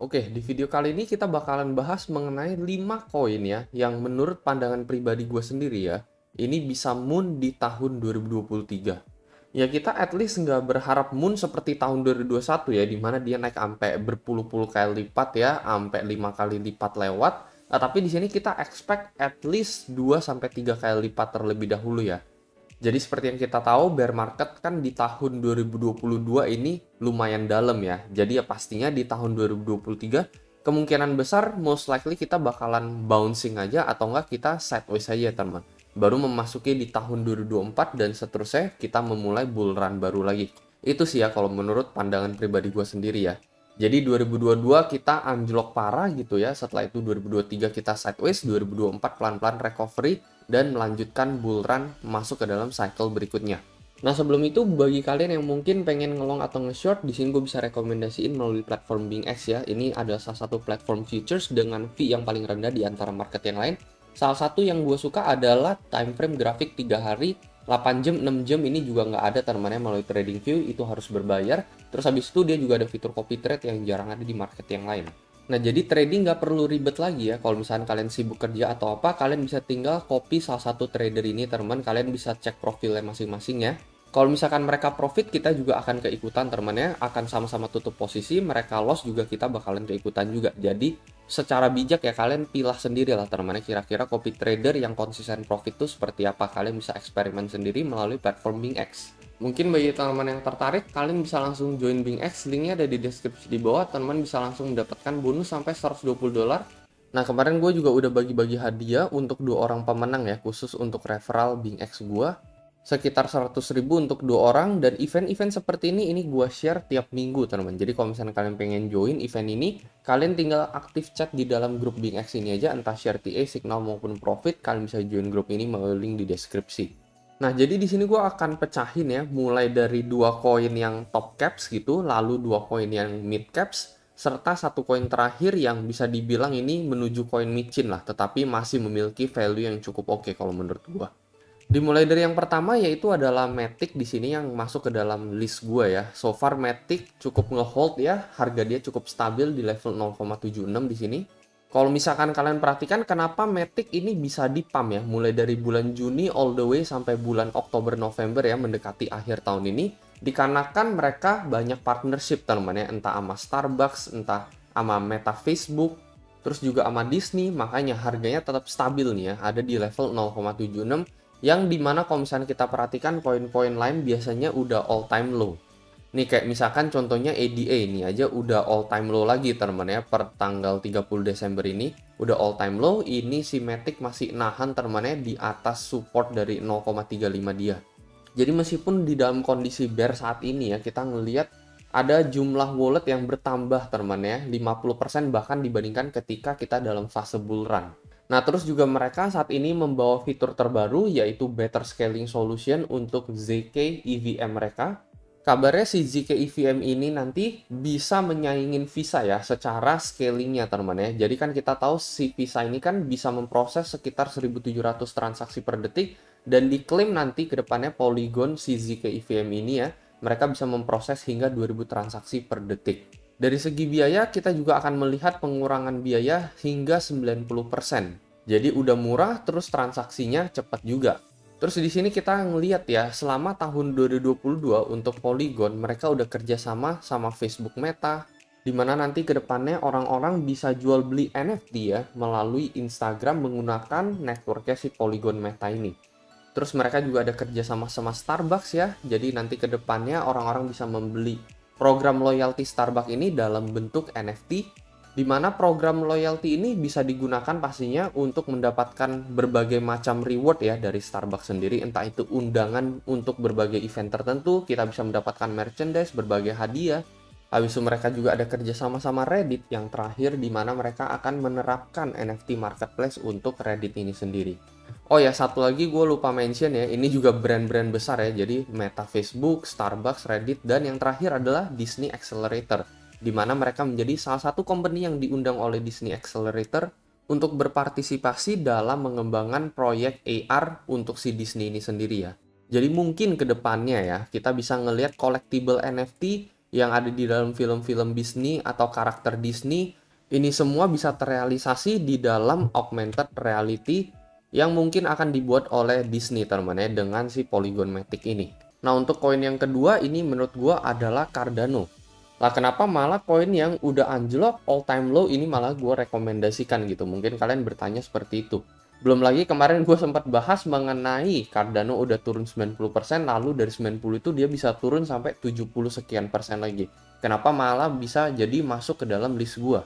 Oke, di video kali ini kita bakalan bahas mengenai 5 koin ya, yang menurut pandangan pribadi gue sendiri ya, ini bisa moon di tahun 2023. Ya kita at least nggak berharap moon seperti tahun 2021 ya, dimana dia naik sampai berpuluh-puluh kali lipat ya, sampai 5 kali lipat lewat. Tapi di sini kita expect at least 2 sampai 3 kali lipat terlebih dahulu ya. Jadi seperti yang kita tahu, bear market kan di tahun 2022 ini lumayan dalam ya. Jadi ya pastinya di tahun 2023 kemungkinan besar most likely kita bakalan bouncing aja atau enggak kita sideways aja teman. Baru memasuki di tahun 2024 dan seterusnya kita memulai bull run baru lagi. Itu sih ya kalau menurut pandangan pribadi gue sendiri ya. Jadi 2022 kita anjlok parah gitu ya. Setelah itu 2023 kita sideways, 2024 pelan-pelan recovery dan melanjutkan bull run masuk ke dalam cycle berikutnya. Nah sebelum itu bagi kalian yang mungkin pengen ngelong atau nge-short, di sini gue bisa rekomendasiin melalui platform BingX ya. Ini adalah salah satu platform futures dengan fee yang paling rendah di antara market yang lain. Salah satu yang gue suka adalah time frame grafik 3 hari, 8 jam, 6 jam ini juga nggak ada teman-teman melalui TradingView, itu harus berbayar. Terus habis itu dia juga ada fitur copy trade yang jarang ada di market yang lain. Nah, jadi trading nggak perlu ribet lagi ya. Kalau misalnya kalian sibuk kerja atau apa, kalian bisa tinggal copy salah satu trader ini, teman-teman. Kalian bisa cek profilnya masing-masing ya. Kalau misalkan mereka profit, kita juga akan keikutan, teman-teman ya. Akan sama-sama tutup posisi, mereka loss juga kita bakalan keikutan juga. Jadi, secara bijak ya kalian pilah sendiri lah, teman-teman ya. Kira-kira copy trader yang konsisten profit itu seperti apa. Kalian bisa eksperimen sendiri melalui platform BingX. Mungkin bagi teman-teman yang tertarik, kalian bisa langsung join BingX, linknya ada di deskripsi di bawah, teman-teman bisa langsung mendapatkan bonus sampai $120. Nah kemarin gue juga udah bagi-bagi hadiah untuk 2 orang pemenang ya, khusus untuk referral BingX gue. Sekitar 100.000 untuk 2 orang, dan event-event seperti ini gue share tiap minggu teman-teman. Jadi kalau misalnya kalian pengen join event ini, kalian tinggal aktif chat di dalam grup BingX ini aja, entah share TA, signal maupun profit, kalian bisa join grup ini melalui link di deskripsi. Nah, jadi di sini gue akan pecahin ya, mulai dari 2 koin yang top caps gitu, lalu 2 koin yang mid caps, serta 1 koin terakhir yang bisa dibilang ini menuju koin micin lah, tetapi masih memiliki value yang cukup oke kalau menurut gue. Dimulai dari yang pertama yaitu adalah Matic di sini yang masuk ke dalam list gue ya. So far Matic cukup ngehold ya, harga dia cukup stabil di level 0,76 di sini. Kalau misalkan kalian perhatikan kenapa Matic ini bisa di-pump ya, mulai dari bulan Juni all the way sampai bulan Oktober November ya, mendekati akhir tahun ini, dikarenakan mereka banyak partnership teman-teman ya, entah sama Starbucks, entah sama Meta Facebook, terus juga sama Disney, makanya harganya tetap stabil nih ya, ada di level 0,76, yang dimana kalau misalnya kita perhatikan koin-koin lain biasanya udah all time low. Nih kayak misalkan contohnya ADA ini aja udah all time low lagi teman-teman ya, per tanggal 30 Desember ini udah all time low. Ini si Matic masih nahan teman-teman ya di atas support dari 0,35 dia. Jadi meskipun di dalam kondisi bear saat ini ya, kita ngelihat ada jumlah wallet yang bertambah teman-teman ya, 50% bahkan dibandingkan ketika kita dalam fase bull run. Nah, terus juga mereka saat ini membawa fitur terbaru yaitu Better Scaling Solution untuk ZK EVM mereka. Kabarnya si ZK EVM ini nanti bisa menyaingin Visa ya secara scalingnya teman-teman ya. Jadi kan kita tahu si Visa ini kan bisa memproses sekitar 1.700 transaksi per detik, dan diklaim nanti ke depannya Polygon si ZK EVM ini ya, mereka bisa memproses hingga 2.000 transaksi per detik. Dari segi biaya kita juga akan melihat pengurangan biaya hingga 90%. Jadi udah murah terus transaksinya cepat juga. Terus di sini kita ngelihat ya, selama tahun 2022 untuk Polygon mereka udah kerjasama sama Facebook Meta, di mana nanti ke depannya orang-orang bisa jual beli NFT ya melalui Instagram menggunakan networknya si Polygon Meta ini. Terus mereka juga ada kerjasama sama Starbucks ya, jadi nanti ke depannya orang-orang bisa membeli program loyalty Starbucks ini dalam bentuk NFT, di mana program loyalty ini bisa digunakan pastinya untuk mendapatkan berbagai macam reward ya dari Starbucks sendiri, entah itu undangan untuk berbagai event tertentu, kita bisa mendapatkan merchandise, berbagai hadiah. Habis itu mereka juga ada kerjasama sama Reddit yang terakhir, di mana mereka akan menerapkan NFT marketplace untuk Reddit ini sendiri. Oh ya, satu lagi gue lupa mention ya, ini juga brand-brand besar ya, jadi Meta, Facebook, Starbucks, Reddit, dan yang terakhir adalah Disney Accelerator, di mana mereka menjadi salah satu company yang diundang oleh Disney Accelerator untuk berpartisipasi dalam mengembangkan proyek AR untuk si Disney ini sendiri ya. Jadi mungkin ke depannya ya, kita bisa ngelihat collectible NFT yang ada di dalam film-film Disney atau karakter Disney, ini semua bisa terrealisasi di dalam augmented reality yang mungkin akan dibuat oleh Disney teman ya dengan si Polygon Matic ini. Nah, untuk koin yang kedua ini menurut gua adalah Cardano. Lah kenapa malah koin yang udah anjlok all time low ini malah gua rekomendasikan gitu. Mungkin kalian bertanya seperti itu. Belum lagi kemarin gue sempat bahas mengenai Cardano udah turun 90%, lalu dari 90 itu dia bisa turun sampai 70 sekian persen lagi. Kenapa malah bisa jadi masuk ke dalam list gue?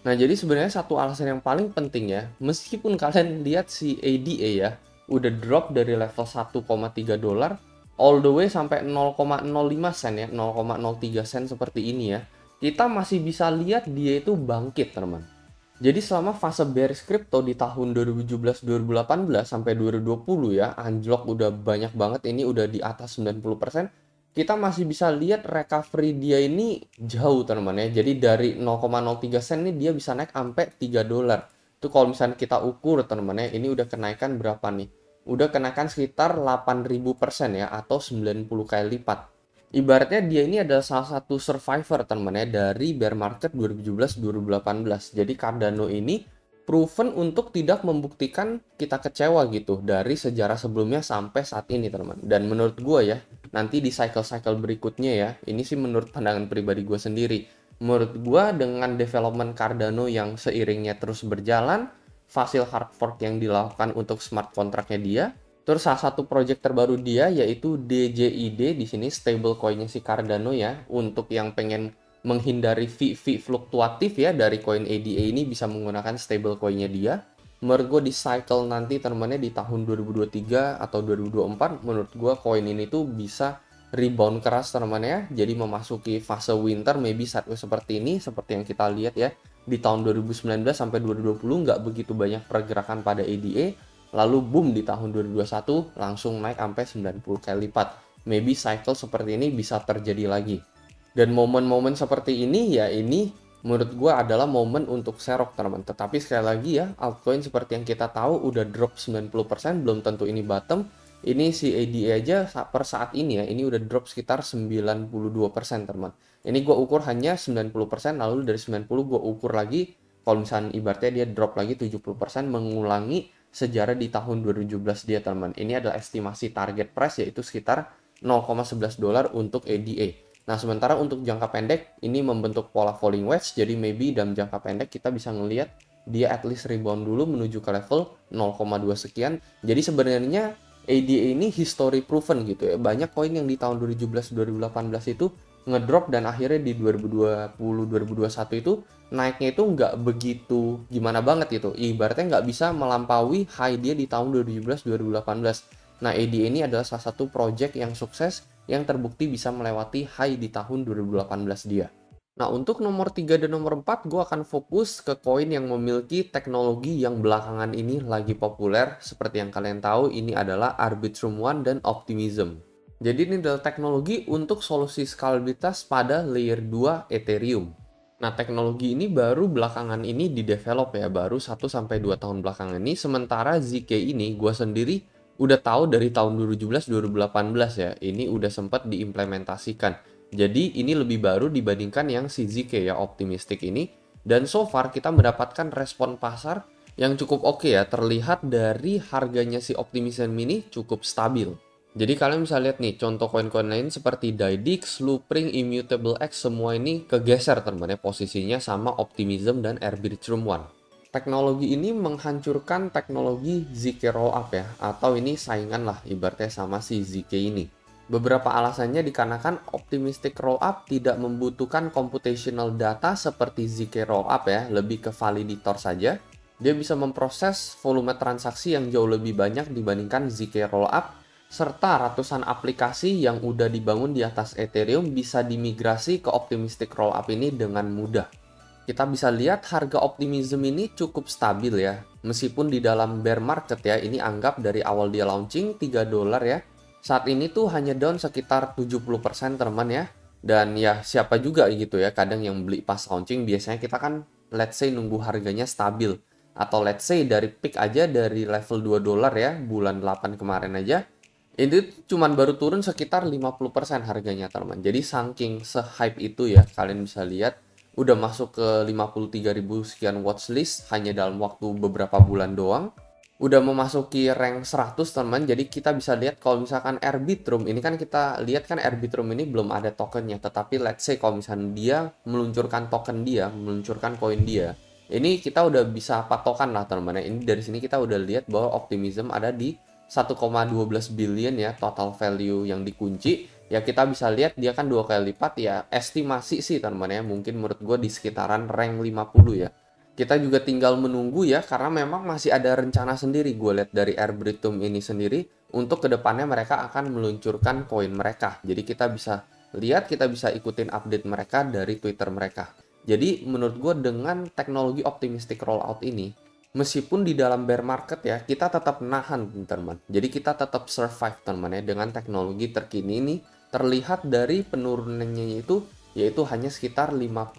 Nah, jadi sebenarnya satu alasan yang paling penting ya, meskipun kalian lihat si ADA ya, udah drop dari level 1,3 dolar all the way sampai 0,05 sen ya, 0,03 sen seperti ini ya, kita masih bisa lihat dia itu bangkit, teman. Jadi selama fase bearish crypto di tahun 2017-2018 sampai 2020 ya, anjlok udah banyak banget, ini udah di atas 90%, kita masih bisa lihat recovery dia ini jauh teman ya. Jadi dari 0,03 sen ini dia bisa naik sampai 3 dolar. Itu kalau misalnya kita ukur teman ya, ini udah kenaikan berapa nih? Udah kenaikan sekitar 8.000% ya, atau 90 kali lipat. Ibaratnya dia ini adalah salah satu survivor teman-teman ya dari bear market 2017-2018. Jadi Cardano ini proven untuk tidak membuktikan kita kecewa gitu dari sejarah sebelumnya sampai saat ini teman. Dan menurut gue ya, nanti di cycle-cycle berikutnya ya, ini sih menurut pandangan pribadi gue sendiri. Menurut gue dengan development Cardano yang seiringnya terus berjalan, fasil hard fork yang dilakukan untuk smart contract-nya dia, terus salah satu project terbaru dia yaitu DJID, di sini stable coinnya si Cardano ya. Untuk yang pengen menghindari fee fluktuatif ya dari koin ADA ini bisa menggunakan stable coinnya dia. Menurut gue di cycle nanti teman-temannya di tahun 2023 atau 2024, menurut gue koin ini tuh bisa rebound keras teman-temannya. Jadi memasuki fase winter maybe sideways seperti ini, seperti yang kita lihat ya. Di tahun 2019 sampai 2020 nggak begitu banyak pergerakan pada ADA. Lalu boom di tahun 2021 langsung naik sampai 90 kali lipat. Maybe cycle seperti ini bisa terjadi lagi. Dan momen-momen seperti ini ya ini menurut gue adalah momen untuk serok teman-teman. Tetapi sekali lagi ya, altcoin seperti yang kita tahu udah drop 90%, belum tentu ini bottom. Ini si ADA aja per saat ini ya, ini udah drop sekitar 92% teman. Ini gue ukur hanya 90%, lalu dari 90 gue ukur lagi, kalau misalnya ibaratnya dia drop lagi 70%, mengulangi sejarah di tahun 2017 dia teman. Ini adalah estimasi target price yaitu sekitar 0,11 dolar untuk ADA. Nah, sementara untuk jangka pendek ini membentuk pola falling wedge, jadi maybe dalam jangka pendek kita bisa ngelihat dia at least rebound dulu menuju ke level 0,2 sekian. Jadi sebenarnya ADA ini history proven gitu ya. Banyak koin yang di tahun 2017-2018 itu ngedrop dan akhirnya di 2020-2021 itu naiknya itu nggak begitu gimana banget gitu. Ibaratnya nggak bisa melampaui high dia di tahun 2017-2018. Nah, ADA ini adalah salah satu project yang sukses yang terbukti bisa melewati high di tahun 2018 dia. Nah, untuk nomor 3 dan nomor 4, gue akan fokus ke koin yang memiliki teknologi yang belakangan ini lagi populer. Seperti yang kalian tahu, ini adalah Arbitrum One dan Optimism. Jadi ini adalah teknologi untuk solusi skalabilitas pada layer 2 Ethereum. Nah, teknologi ini baru belakangan ini didevelop ya, baru 1-2 tahun belakangan ini. Sementara ZK ini gue sendiri udah tahu dari tahun 2017-2018 ya, ini udah sempat diimplementasikan. Jadi ini lebih baru dibandingkan yang si ZK ya, Optimistic ini. Dan so far kita mendapatkan respon pasar yang cukup oke ya, terlihat dari harganya si Optimism ini cukup stabil. Jadi kalian bisa lihat nih, contoh koin-koin lain seperti Dydix, Loopring, Immutable X, semua ini kegeser teman-teman ya posisinya sama Optimism dan Arbitrum One. Teknologi ini menghancurkan teknologi ZK Rollup ya, atau ini saingan lah ibaratnya sama si ZK ini. Beberapa alasannya dikarenakan Optimistic Rollup tidak membutuhkan computational data seperti ZK Rollup ya, lebih ke validator saja. Dia bisa memproses volume transaksi yang jauh lebih banyak dibandingkan ZK Rollup, serta ratusan aplikasi yang udah dibangun di atas Ethereum bisa dimigrasi ke Optimistic Rollup ini dengan mudah. Kita bisa lihat harga Optimism ini cukup stabil ya. Meskipun di dalam bear market ya, ini anggap dari awal dia launching 3 dolar ya. Saat ini tuh hanya down sekitar 70% teman ya. Dan ya siapa juga gitu ya, kadang yang beli pas launching biasanya kita kan let's say nunggu harganya stabil. Atau let's say dari peak aja dari level 2 dolar ya, bulan 8 kemarin aja. Ini tuh cuman baru turun sekitar 50% harganya teman. Jadi saking se-hype itu ya, kalian bisa lihat udah masuk ke 53.000 sekian watchlist hanya dalam waktu beberapa bulan doang. Udah memasuki rank 100 teman. Jadi kita bisa lihat kalau misalkan Arbitrum ini kan kita lihat kan Arbitrum ini belum ada tokennya, tetapi let's say kalau misalkan dia meluncurkan token dia, meluncurkan koin dia, ini kita udah bisa patokan lah teman-teman. Ini dari sini kita udah lihat bahwa Optimism ada di 1,12 billion ya total value yang dikunci. Ya kita bisa lihat dia kan 2 kali lipat ya, estimasi sih teman-teman ya, mungkin menurut gue di sekitaran rank 50 ya. Kita juga tinggal menunggu ya, karena memang masih ada rencana sendiri gue lihat dari Arbitrum ini sendiri untuk kedepannya mereka akan meluncurkan koin mereka. Jadi kita bisa lihat, kita bisa ikutin update mereka dari Twitter mereka. Jadi menurut gue dengan teknologi optimistic rollout ini, meskipun di dalam bear market ya, kita tetap nahan teman-teman. Jadi kita tetap survive teman-teman ya, dengan teknologi terkini ini terlihat dari penurunannya itu yaitu hanya sekitar 50%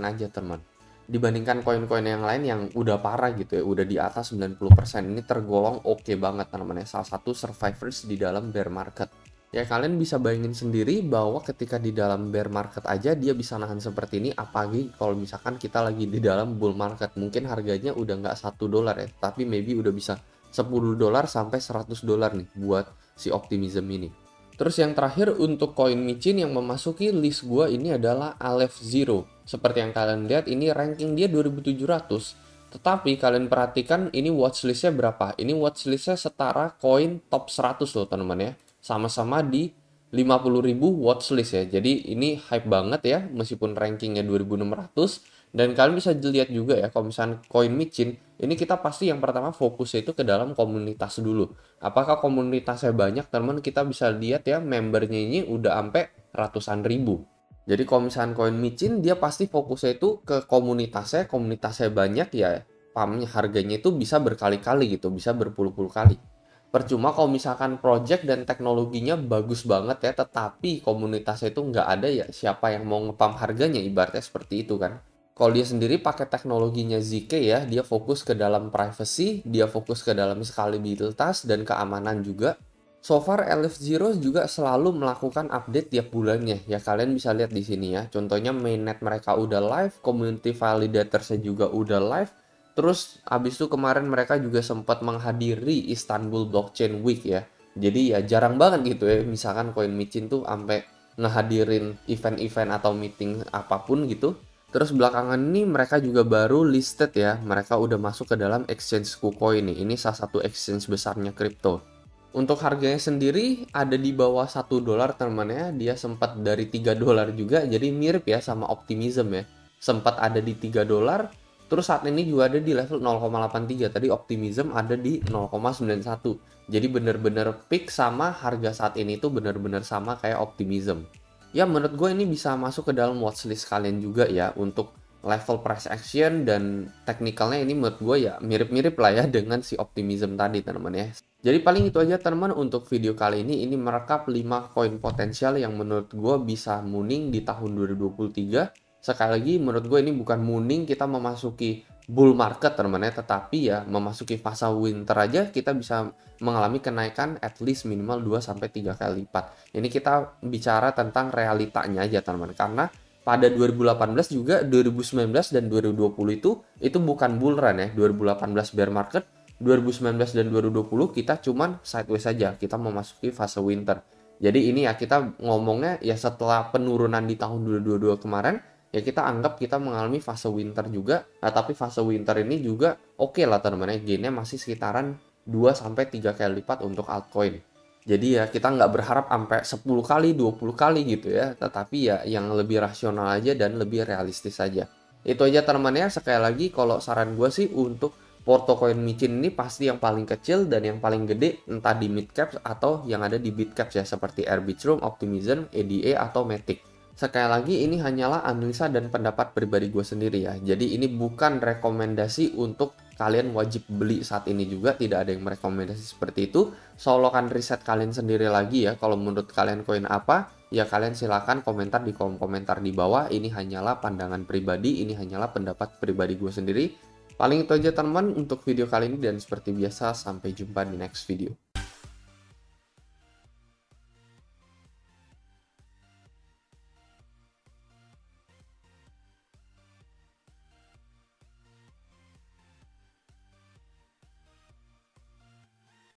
aja teman. Dibandingkan koin-koin yang lain yang udah parah gitu ya, udah di atas 90%, ini tergolong oke banget teman-teman ya, salah satu survivors di dalam bear market. Ya kalian bisa bayangin sendiri bahwa ketika di dalam bear market aja dia bisa nahan seperti ini, apalagi kalau misalkan kita lagi di dalam bull market, mungkin harganya udah nggak $1 ya, tapi maybe udah bisa $10 sampai $100 nih buat si Optimism ini. Terus yang terakhir untuk koin micin yang memasuki list gua ini adalah Aleph Zero. Seperti yang kalian lihat ini ranking dia 2700. Tetapi kalian perhatikan ini watchlistnya berapa? Ini watchlistnya setara koin top 100 loh teman-teman ya. Sama-sama di 50.000 watchlist ya. Jadi ini hype banget ya meskipun rankingnya 2600. Dan kalian bisa lihat juga ya kalau misalnya koin micin ini kita pasti yang pertama fokusnya itu ke dalam komunitas dulu. Apakah komunitasnya banyak teman, kita bisa lihat ya membernya ini udah sampai ratusan ribu. Jadi kalau misalnya koin micin dia pasti fokusnya itu ke komunitasnya banyak ya, pahamnya harganya itu bisa berkali-kali gitu, bisa berpuluh-puluh kali. Percuma kalau misalkan project dan teknologinya bagus banget ya, tetapi komunitasnya itu nggak ada ya, siapa yang mau ngepam harganya, ibaratnya seperti itu kan. Kalau dia sendiri pakai teknologinya ZK ya, dia fokus ke dalam privacy, dia fokus ke dalam scalabilitas dan keamanan juga. So far Aleph Zero juga selalu melakukan update tiap bulannya. Ya kalian bisa lihat di sini ya. Contohnya mainnet mereka udah live, community validator-nya juga udah live. Terus abis itu kemarin mereka juga sempat menghadiri Istanbul Blockchain Week ya. Jadi ya jarang banget gitu ya. Misalkan koin micin tuh sampai ngehadirin event-event atau meeting apapun gitu. Terus belakangan ini mereka juga baru listed ya. Mereka udah masuk ke dalam exchange KuCoin nih. Ini salah satu exchange besarnya kripto. Untuk harganya sendiri ada di bawah $1 teman-teman ya. Dia sempat dari $3 juga. Jadi mirip ya sama Optimism ya. Sempat ada di $3. Terus saat ini juga ada di level 0,83. Tadi Optimism ada di 0,91. Jadi bener-bener peak sama harga saat ini tuh bener-bener sama kayak Optimism. Ya menurut gue ini bisa masuk ke dalam watchlist kalian juga ya untuk level price action dan teknikalnya ini menurut gue ya mirip-mirip lah ya dengan si Optimism tadi teman-teman ya. Jadi paling itu aja teman-teman untuk video kali ini merekap 5 koin potensial yang menurut gue bisa mooning di tahun 2023. Sekali lagi menurut gue ini bukan mooning kita memasuki bull market teman-teman ya, tetapi ya memasuki fase winter aja kita bisa mengalami kenaikan at least minimal 2-3 kali lipat. Ini kita bicara tentang realitanya aja teman-teman, karena pada 2018 juga 2019 dan 2020 itu bukan bull run ya. 2018 bear market, 2019 dan 2020 kita cuman sideways saja, kita memasuki fase winter. Jadi ini ya kita ngomongnya ya setelah penurunan di tahun 2022 kemarin, ya kita anggap kita mengalami fase winter juga. Nah, tapi fase winter ini juga oke lah teman-teman ya, gainnya masih sekitaran 2-3 kali lipat untuk altcoin. Jadi ya kita nggak berharap sampai 10 kali, 20 kali gitu ya, tetapi ya yang lebih rasional aja dan lebih realistis saja. Itu aja teman-teman ya, sekali lagi kalau saran gue sih untuk porto koin micin ini pasti yang paling kecil dan yang paling gede entah di mid caps atau yang ada di big caps ya, seperti Arbitrum, Optimism, ADA atau Matic. Sekali lagi ini hanyalah analisa dan pendapat pribadi gue sendiri ya. Jadi ini bukan rekomendasi untuk kalian wajib beli saat ini juga. Tidak ada yang merekomendasi seperti itu. Solokan riset kalian sendiri lagi ya. Kalau menurut kalian koin apa, ya kalian silahkan komentar di kolom komentar di bawah. Ini hanyalah pandangan pribadi, ini hanyalah pendapat pribadi gue sendiri. Paling itu aja teman-teman untuk video kali ini dan seperti biasa sampai jumpa di next video.